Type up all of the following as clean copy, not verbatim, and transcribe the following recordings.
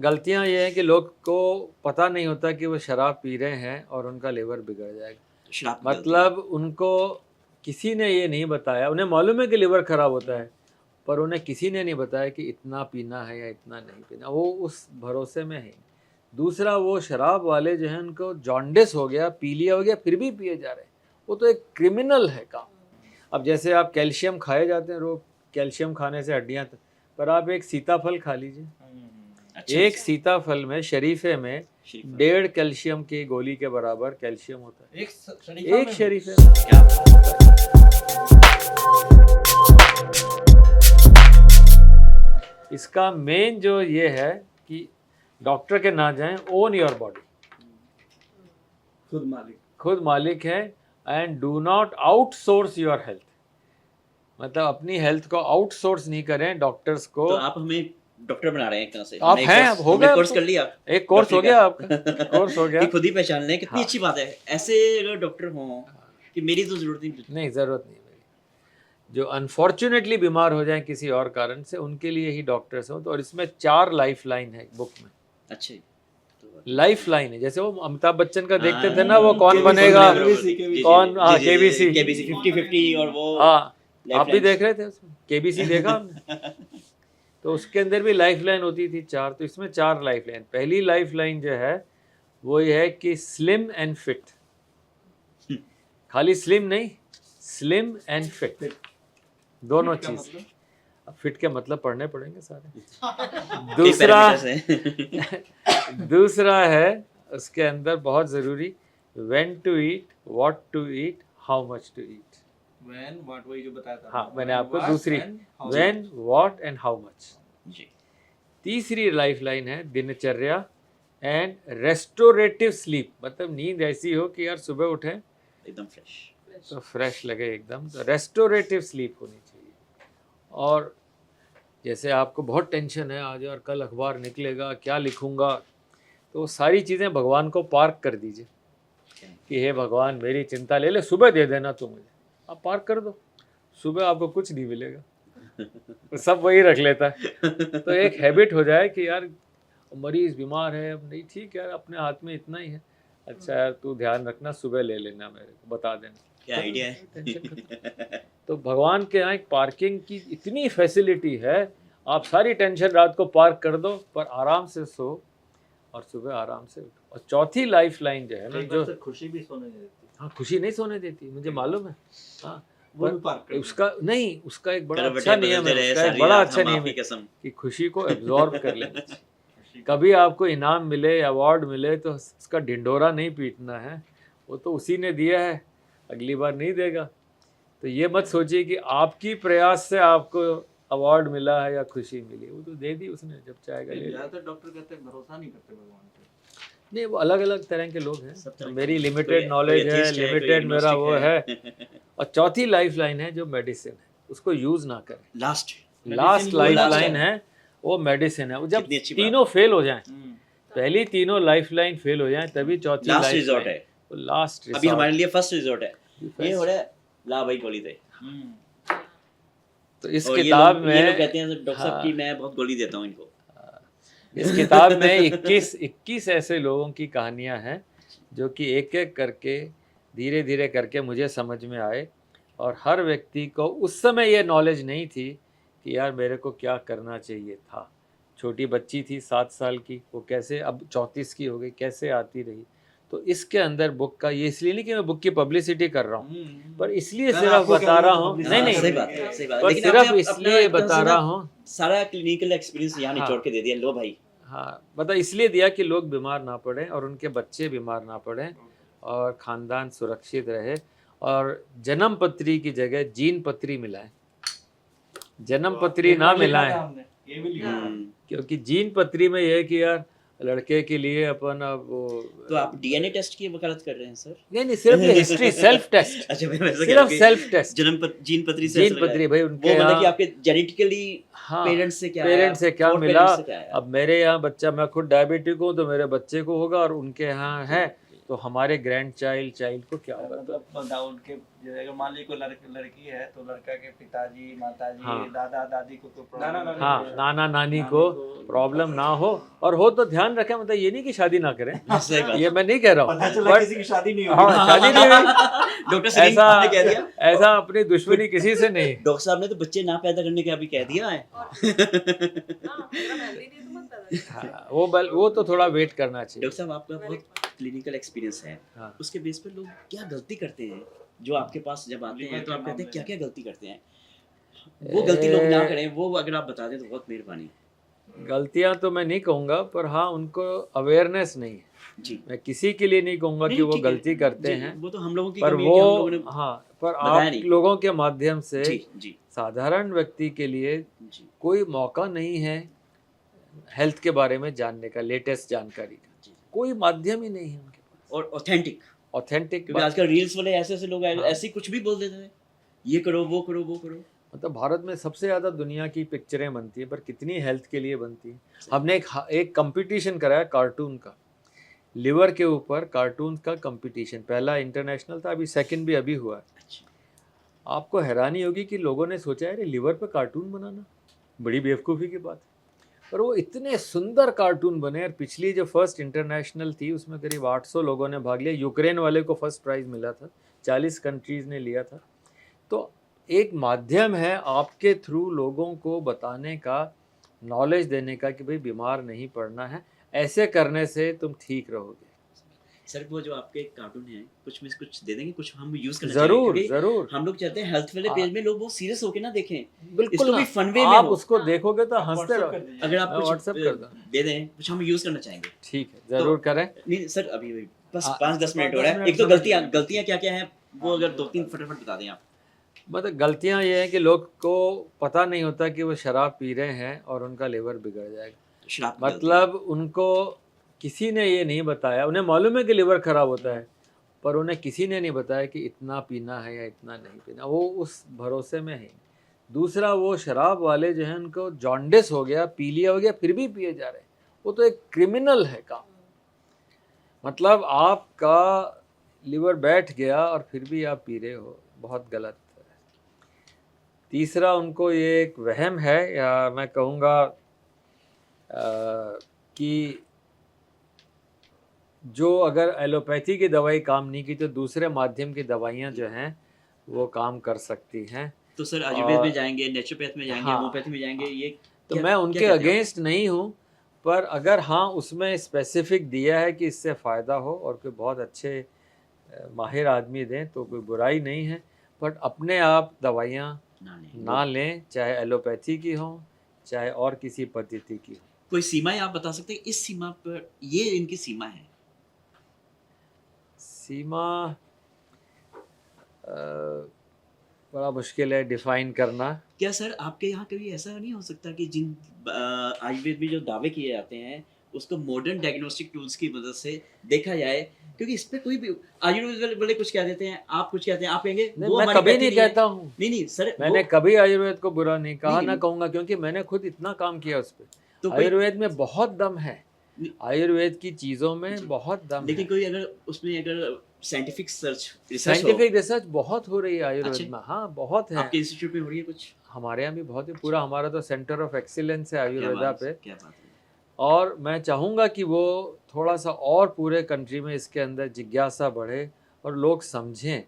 गलतियां ये हैं कि लोग को पता नहीं होता कि वो शराब पी रहे हैं और उनका लिवर बिगड़ जाएगा। शराब मतलब उनको किसी ने ये नहीं बताया, उन्हें मालूम है कि लिवर खराब होता है, पर उन्हें किसी ने नहीं बताया कि इतना पीना है या इतना नहीं पीना, वो उस भरोसे में है। दूसरा, वो शराब वाले जो हैं उनको जॉन्डिस हो गया, पी लिया हो गया, फिर भी पिए जा रहे हैं, वो तो एक क्रिमिनल है काम। अब जैसे आप कैल्शियम खाए जाते हैं, रोग कैल्शियम खाने से हड्डियाँ, पर आप एक सीताफल खा लीजिए, एक सीताफल में शरीफे में 1.5 कैल्शियम की गोली के बराबर कैल्शियम होता है, एक शरीफे में। क्या इसका मेन जो ये है कि डॉक्टर के ना जाएं, ओन योर बॉडी, खुद मालिक है, and do not outsource your health. मतलब अपनी हेल्थ को आउटसोर्स नहीं करें डॉक्टर्स को। तो आप हमें डॉक्टर बना रहे हैं एक तरह से। आप हैं, अब हो गया, कोर्स कर लिया, एक कोर्स हो गया आपका, कोर्स हो गया। कि खुद ही पहचान लें, कितनी हाँ। अच्छी बात है। ऐसे अगर डॉक्टर हों कि मेरी तो जरूरत नहीं, ज़रूरत नहीं मेरी। जो अनफॉर्चुनेटली बीमार हो जाएं किसी और कारण से, उनके लिए ही डॉक्टर्स हो। तो और इसमें 4 लाइफ लाइन है बुक में। अच्छा, लाइफ लाइन है, जैसे वो अमिताभ बच्चन का देखते थे ना, वो कौन बनेगा, कौन, हाँ केबीसी 50-50 और वो, हाँ आप भी देख रहे थे उसमें, केबीसी देखा आपने? तो उसके अंदर भी लाइफ लाइन होती थी 4, तो इसमें 4 लाइफ लाइन। पहली लाइफ लाइन जो है वो ये है कि स्लिम एंड फिट, खाली स्लिम नहीं, स्लिम एंड फिट, दोनों चीज। अब फिट के मतलब पढ़ने पड़ेंगे सारे। दूसरा है उसके अंदर बहुत ज़रूरी, when to eat, what to eat, how much to eat. When what वही जो बताया था। हाँ, मैंने आपको दूसरी, when, what and how much. तीसरी लाइफ लाइन है दिनचर्या एंड रेस्टोरेटिव स्लीप। मतलब नींद ऐसी हो कि यार सुबह उठें एकदम फ्रेश, तो फ्रेश लगे एकदम, तो रेस्टोरेटिव स्लीप होनी चाहिए। और जैसे आपको बहुत टेंशन है आज, और कल अखबार निकलेगा, क्या लिखूंगा, तो सारी चीज़ें भगवान को पार्क कर दीजिए कि हे भगवान मेरी चिंता ले ले, सुबह दे देना तू मुझे। आप पार्क कर दो, सुबह आपको कुछ नहीं मिलेगा, तो सब वही रख लेता है। तो एक हैबिट हो जाए कि यार मरीज बीमार है, अब नहीं ठीक है, अपने हाथ में इतना ही है, अच्छा यार तू ध्यान रखना, सुबह ले लेना, मेरे को बता देना, क्या आइडिया है। टेंशन खत्म। तो भगवान के यहाँ एक पार्किंग की इतनी फैसिलिटी है, आप सारी टेंशन रात को पार्क कर दो, पर आराम से सो और सुबह आराम से उठो। और चौथी लाइफ लाइन जो है ना, जो खुशी भी सोने नहीं देती। हाँ, खुशी नहीं सोने देती, मुझे मालूम है। हाँ, वो भी पार्क उसका नहीं, उसका एक बड़ा अच्छा नियम है, उसका एक बड़ा अच्छा नियम है कि खुशी को एब्जॉर्ब कर लेना चाहिए। कभी आपको इनाम मिले, अवार्ड मिले, तो उसका ढिंढोरा नहीं पीटना है, वो तो उसी ने दिया है, अगली बार नहीं देगा। तो ये मत सोचिए कि आपकी प्रयास से आपको अवार्ड मिला है या खुशी मिली, वो तो दे दी उसने, जब चाहेगा ले। ज़्यादातर डॉक्टर कहते हैं भरोसा नहीं करते भगवान पे। नहीं, वो अलग अलग तरह के लोग हैं, तो मेरी लिमिटेड नॉलेज है, लिमिटेड मेरा वो है। और चौथी लाइफ लाइन है जो मेडिसिन है, उसको यूज ना करें। लास्ट लाइफ लाइन है वो मेडिसिन है। वो जब तीनों फेल हो जाएं, पहली तीनों लाइफ लाइन फेल हो जाएं, तभी चौथी लास्ट रिजॉर्ट है। लास्ट रिजॉर्ट अभी हमारे लिए फर्स्ट रिजॉर्ट है, ये हो रहा है ला भाई गोली दे। तो इस किताब में ये लोग कहते हैं डॉक्टर साहब की मैं बहुत गोली देता हूँ इनको। इस किताब में 21 ऐसे लोगों की कहानियां हैं जो कि एक एक करके, धीरे धीरे करके मुझे समझ में आए। और हर व्यक्ति को उस समय ये नॉलेज नहीं थी कि यार मेरे को क्या करना चाहिए था। छोटी बच्ची थी 7 साल की, वो कैसे अब 34 की हो गई, कैसे आती रही। तो इसके अंदर बुक का, ये इसलिए नहीं कि मैं बुक की पब्लिसिटी कर रहा हूँ, पर इसलिए सिर्फ बता रहा हूँ, नहीं सही बात है, सही बात है। पर लेकिन सिर्फ आपने इसलिए बता रहा हूँ, सारा क्लिनिकल एक्सपीरियंस यहाँ निचोड़ के दे दिया, लो भाई। हाँ, मतलब इसलिए दिया कि लोग बीमार ना पड़े और उनके बच्चे बीमार ना पड़े और ख़ानदान सुरक्षित रहे। और जन्म पत्री की जगह जीन पत्री मिलाएं, जन्म पत्री ना मिलाएं, क्योंकि जीन पत्री में यह है कि यार लड़के के लिए अपन अब वो, तो आप डीएनए टेस्ट की वकालत कर रहे हैं सर? नहीं, सिर्फ हिस्ट्री सेल्फ टेस्ट। अच्छा, मैं वैसे सिर्फ सेल्फ टेस्ट, जीन पत्री से, जीन पत्री भाई उनके, वो मतलब कि आपके जेनेटिकली हाँ, पेरेंट्स से क्या मिला। अब मेरे यहाँ बच्चा, मैं खुद डायबिटिक हूँ, तो मेरे बच्चे को होगा, और उनके यहाँ है, तो हमारे ग्रैंड चाइल्ड को क्या होगा। मतलब उनके जैसे अगर मान लीजिए कोई लड़की है तो लड़का के पिताजी माताजी हाँ। दादा दादी को कोई प्रॉब्लम हाँ, नाना नानी को प्रॉब्लम ना हो, और हो तो ध्यान रखें, मतलब ये नहीं कि शादी ना करें, सही बात। ये मैं नहीं कह रहा पता हूँ, चला किसी की शादी नहीं होगी। हाँ शादी नहीं हुई, डॉक्टर सलीम ऐसा आपने कह दिया, ऐसा अपनी दुश्मनी किसी से नहीं। डॉक्टर साहब ने तो बच्चे ना पैदा करने का अभी कह दिया है। हाँ, वो तो थोड़ा वेट करना चाहिए। डॉक्टर साहब आपका बहुत क्लिनिकल एक्सपीरियंस है, हाँ। उसके बेस पर लोग क्या गलती करते हैं जो आपके पास जब आते हैं तो आप कहते हैं क्या क्या गलती करते हैं, वो गलती लोग ना करें, वो अगर आप बता दें तो बहुत मेहरबानी। गलतियां तो मैं नहीं कहूँगा, पर हाँ उनको अवेयरनेस नहीं है। जी मैं किसी के लिए नहीं कहूँगा कि नहीं, वो ठीक है। गलती करते जी, हैं, वो तो हम लोगों की पर कमी है कि हम लोगों वो ने हाँ, पर बताया आप नहीं। लोगों के माध्यम से जी जी साधारण व्यक्ति के लिए जी कोई मौका नहीं है हेल्थ के बारे में जानने का, लेटेस्ट जानकारी का, जी। कोई माध्यम ही नहीं है उनके पास और ऑथेंटिक, ऑथेंटिक। क्योंकि आजकल रील्स वाले ऐसे ऐसे लोग हाँ। ऐसे ही कुछ भी बोल देते हैं, ये करो वो करो वो करो। मतलब भारत में सबसे ज़्यादा दुनिया की पिक्चरें बनती हैं, पर कितनी हेल्थ के लिए बनती हैं। हमने एक कंपटीशन कराया कार्टून का, लिवर के ऊपर कार्टून का कंपटीशन, पहला इंटरनेशनल था, अभी सेकंड भी अभी हुआ है। अच्छा, आपको हैरानी होगी कि लोगों ने सोचा है लिवर पर कार्टून बनाना बड़ी बेवकूफ़ी की बात है, पर वो इतने सुंदर कार्टून बने। और पिछली जो फर्स्ट इंटरनेशनल थी उसमें करीब 800 लोगों ने भाग लिया, यूक्रेन वाले को फर्स्ट प्राइज़ मिला था, 40 कंट्रीज़ ने लिया था। तो एक माध्यम है आपके थ्रू लोगों को बताने का, नॉलेज देने का कि भाई बीमार नहीं पड़ना है, ऐसे करने से तुम ठीक रहोगे। सर वो जो आपके कार्टून हैं कुछ में से कुछ दे देंगे, कुछ हम यूज करना जरूर चाहिए, क्योंकि जरूर, हम लोग चाहते हैं हेल्थ वाले पेज में लोग बहुत सीरियस होके ना देखें, बिल्कुल इसको ना, भी फन वे में आप हो। उसको देखोगे तो हंसते WhatsApp रहो। कर दीजिए। अगर आप मैं कुछ व्हाट्सएप कर दूँ। दे दें, कुछ हम यूज करना चाहेंगे। ठीक है, जरूर करें। नहीं सर अभी बस हाँ, 5-10 मिनट हो 5-10 रहा है। मिनट एक तो समझ गलतियां लीजिए। गलतियां क्या क्या हैं वो अगर 2-3 फटाफट बता दें आप। मतलब गलतियां ये है कि लोग को पता नहीं होता कि वो शराब पी रहे हैं और उनका लिवर बिगड़ जाएगा। शराब की गलती। मतलब उनको किसी ने ये नहीं बताया, उन्हें मालूम है कि लिवर खराब होता है, पर उन्हें किसी ने नहीं बताया कि इतना पीना है या इतना नहीं पीना, वो उस भरोसे में है। दूसरा, वो शराब वाले जो हैं उनको जॉन्डिस हो गया, पी लिया हो गया, फिर भी पिए जा रहे हैं, वो तो एक क्रिमिनल है काम। मतलब आपका लिवर बैठ गया और फिर भी आप पी रहे हो, बहुत गलत है। तीसरा, उनको ये एक वहम है, या मैं कहूँगा कि जो अगर एलोपैथी की दवाई काम नहीं की तो दूसरे माध्यम की दवाइयाँ जो हैं वो काम कर सकती हैं। तो सर आयुर्वेद और- में जाएंगे, नेचुरोपैथ में जाएंगे, हाँ। होम्योपैथी में जाएंगे, ये तो क्या- मैं क्या उनके कहते हैं आप? अगेंस्ट नहीं हूँ, पर अगर हाँ उसमें स्पेसिफिक दिया है कि इससे फ़ायदा हो और कोई बहुत अच्छे माहिर आदमी दें तो कोई बुराई नहीं है, बट अपने आप दवाइयाँ ना लें, चाहे एलोपैथी की हो चाहे और किसी पद्धति की हो। कोई सीमाएं आप बता सकते हैं, इस सीमा पर ये इनकी सीमा है? सीमा बड़ा मुश्किल है डिफाइन करना। क्या सर आपके यहाँ कभी ऐसा नहीं हो सकता कि जिन आयुर्वेद में जो दावे किए जाते हैं उसको मॉडर्न डायग्नोस्टिक टूल्स की मदद से देखा जाए, क्योंकि इस पे कोई भी आयुर्वेद वाले कुछ कह देते हैं, आप कुछ कहते हैं, आप कहेंगे नहीं, वो मैं हमारी कभी गलती नहीं है। कहता हूँ, नहीं सर मैंने कभी आयुर्वेद को बुरा नहीं कहा, नहीं, ना नहीं। कहूँगा, क्योंकि मैंने खुद इतना काम किया उस पर। तो कोई आयुर्वेद में बहुत दम है, नहीं। आयुर्वेद की चीज़ों में बहुत दम लेकिन है। कोई अगर उसमें अगर साइंटिफिक रिसर्च साइंटिफिक रिसर्च बहुत हो रही है आयुर्वेद अच्छा। में, हाँ बहुत है। आपके इंस्टीट्यूट में हो रही है कुछ? हमारे यहाँ भी बहुत है, पूरा हमारा तो सेंटर ऑफ एक्सीलेंस है क्या आयुर्वेदा बात है, पे। क्या बात है। और मैं चाहूँगा कि वो थोड़ा सा और पूरे कंट्री में इसके अंदर जिज्ञासा बढ़े और लोग समझें,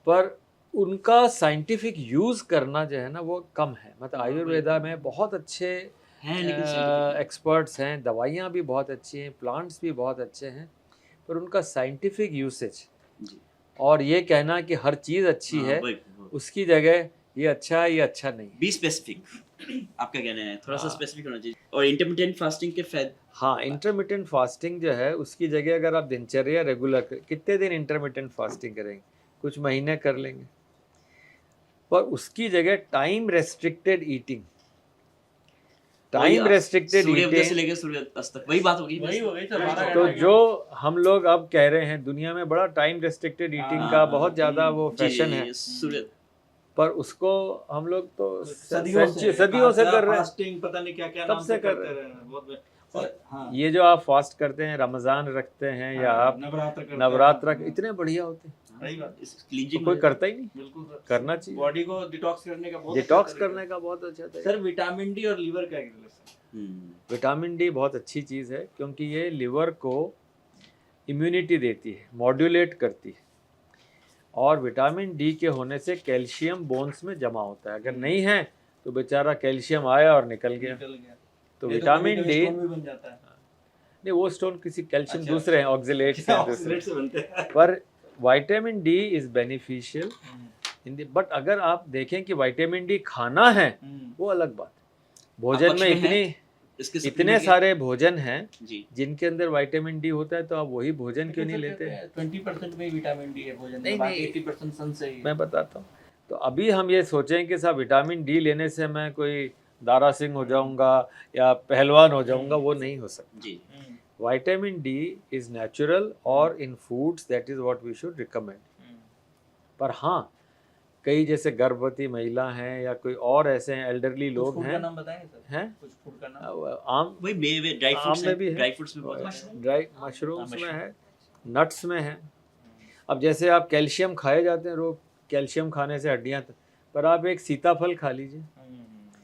पर उनका साइंटिफिक यूज़ करना जो है ना वो कम है। मतलब आयुर्वेदा में बहुत अच्छे है लेकिन scientific- एक्सपर्ट्स हैं, दवाइयाँ भी बहुत अच्छी हैं, प्लांट्स भी बहुत अच्छे हैं, पर उनका साइंटिफिक यूसेज जी। और ये कहना कि हर चीज़ अच्छी हाँ, है, वही। उसकी जगह ये अच्छा है ये अच्छा नहीं है। बी स्पेसिफिक आपका कहना है, थोड़ा सा हाँ। स्पेसिफिक होना चाहिए। और इंटरमिटेंट फास्टिंग के फायदे? हाँ, इंटरमिटेंट फास्टिंग जो है उसकी जगह अगर आप दिनचर्या रेगुलर कितने दिन इंटरमिटेंट फास्टिंग करेंगे, कुछ महीने कर लेंगे, पर उसकी जगह time restricted eating, time restricted सूर्योदय से ईटिंग, लेकर सूर्यास्त तक वही बात होगी। वही हो गई सर, 12 तो घंटे जो हम लोग अब कह रहे हैं दुनिया में बड़ा टाइम रेस्ट्रिक्टेड ईटिंग का बहुत ज़्यादा वो फैशन है, सूर्य पर उसको हम लोग तो सदियों से सदियों से कर रहे हैं। फास्टिंग पता नहीं क्या क्या कब नाम से कर करते रहे रहे हैं, बहुत सर, हाँ ये जो आप फास्ट करते हैं, रमज़ान रखते हैं या हाँ, आप नवरात्र करते हैं। नवरात्र इतने बढ़िया होते हैं, सही बात तो क्लींजिंग कोई करता ही नहीं। बिल्कुल सर, करना चाहिए। बॉडी को डिटॉक्स करने का बहुत डिटॉक्स अच्छा करने का बहुत अच्छा तरीका। सर विटामिन डी और लीवर का रिलेशन विटामिन डी बहुत अच्छी चीज़ है क्योंकि ये लिवर को इम्यूनिटी देती है, मॉड्यूलेट करती है। और विटामिन डी के होने से कैल्शियम बोन्स में जमा होता है, अगर नहीं है तो बेचारा कैल्शियम आया और निकल गया। निकल गया तो नहीं विटामिन कभी-कभी डी स्टोन भी बन जाता है। नहीं, वो स्टोन किसी कैल्शियम अच्छा, दूसरे हैं, ऑक्सिलेट्स हैं दूसरे। ऑक्सीडेंट से बनते हैं। पर vitamin D is beneficial in the, but अगर आप देखें कि विटामिन डी खाना है वो अलग बात है। भोजन पक्ष में में है? इतने इतने सारे भोजन हैं जी जिनके अंदर विटामिन डी होता है, तो आप वही भोजन क्यों नहीं लेते? 20% में विटामिन डी है भोजन नहीं, में, बाकी नहीं। 80% सन से ही है। मैं बताता हूँ। तो अभी हम ये सोचें कि साहब विटामिन डी लेने से मैं कोई दारा सिंह हो जाऊंगा या पहलवान हो जाऊंगा, वो नहीं हो सकता। जी विटामिन डी इज नेचुरल और in foods, that is what we should recommend. पर हाँ, कई जैसे गर्भवती महिला हैं या कोई और ऐसे हैं एल्डरली कुछ लोग फूड का हैं नाम बताएंगे सर? हैं कुछ फूड का नाम? आम वही मेवे ड्राई आम फ्रूट्स में भी है। ड्राई फ्रूट्स में बहुत है। ड्राई मशरूम्स में मशरूम। है, नट्स में है। अब जैसे आप कैल्शियम खाए जाते हैं रोज, कैल्शियम खाने से हड्डियां, पर आप एक सीताफल खा लीजिए,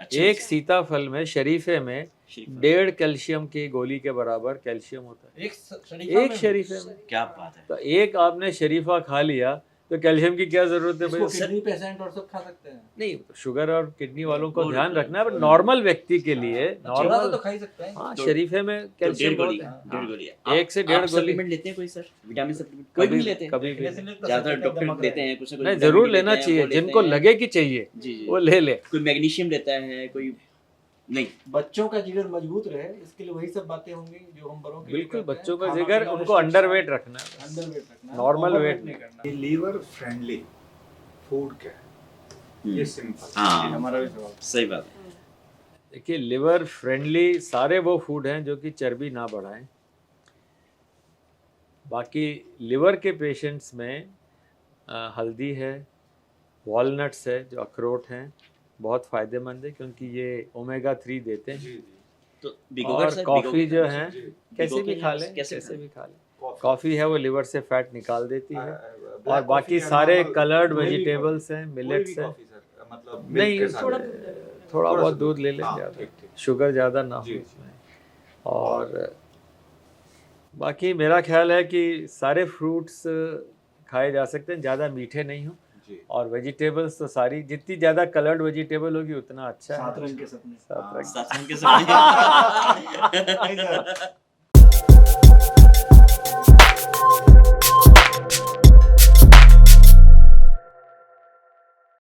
अच्छा, एक सीताफल में शरीफे में शरीफा। 1.5 कैल्शियम की गोली के बराबर कैल्शियम होता है, एक शरीफा एक में शरीफे में। क्या बात है। तो एक आपने शरीफा खा लिया तो कैल्शियम की क्या जरूरत है इसको भाई? किडनी पेशेंट और सब खा सकते हैं। नहीं, शुगर और किडनी वालों को वो ध्यान रुकना रखना है, पर नॉर्मल व्यक्ति के लिए थोड़ा सा नॉर्मल, तो खा ही सकते हैं। हाँ तो- शरीफे में तो कैल्शियम 1.5 गोली बहुत है। 1.5 गोली एक से 1.5 गोली। सप्लीमेंट लेते हैं कोई सर, विटामिन सप्लीमेंट कोई भी कभी नहीं लेते हैं? कभी भी लेकिन नहीं। इसलिए तो ज्यादातर सबके डॉक्टर दमक देते रहे हैं कुछ ना कुछ नहीं, विटामिन जरूर भी लेना लेते हैं, चाहिए, वो लेते जिनको हैं। लगे कि चाहिए जी जी वो ले ले। कोई मैग्नीशियम लेता है, कोई नहीं। बच्चों का जिगर मजबूत रहे, इसके लिए वही सब बातें होंगी जो हम बड़ों के लिए बिल्कुल, करते हैं। बच्चों का खाना जिगर, पीना उनको restriction, अंडरवेट रखना है। अंडरवेट रखना है, Normal overweight weight नहीं करना। ये लीवर फ्रेंडली फूड क्या है, ये सिंपल। हाँ हमारा भी सवाल। सही बात है। देखिए, लिवर फ्रेंडली सारे वो फूड हैं जो कि चर्बी ना बढ़ाएं। बाकी लिवर के पेशेंट्स में हल्दी है, वॉलनट्स है, जो अखरोट हैं, बहुत फ़ायदेमंद है क्योंकि ये ओमेगा 3 देते हैं। जी जी तो भिगोकर और सर, कॉफ़ी भिगोकर जो खाना है, जी। कैसे भिगो भी के खा लें, लें, कैसे कैसे खाएं? भी खा लें। कॉफी कॉफ़ी है वो लिवर से फैट निकाल देती है। ब्लैक और बाकी कॉफी या सारे नॉर्मल, कलर्ड कोई भी वेजिटेबल्स हैं, कॉफी, मिलेट्स कोई भी हैं। कॉफी सर, मतलब नहीं, मिल्क के साथ। थोड़ा बहुत सा दूध ले लें, हाँ, ज़्यादा ठीक ठीक। शुगर ज़्यादा ना हो जी, जी। उसमें। और बाकी मेरा ख्याल है कि सारे फ्रूट्स खाए जा सकते हैं, ज़्यादा मीठे नहीं हो। जी और वेजिटेबल्स तो सारी, जितनी ज़्यादा कलर्ड वेजिटेबल होगी उतना अच्छा है। सात रंग के सपने। सात रंग। साथ में के साथ। नहीं सर,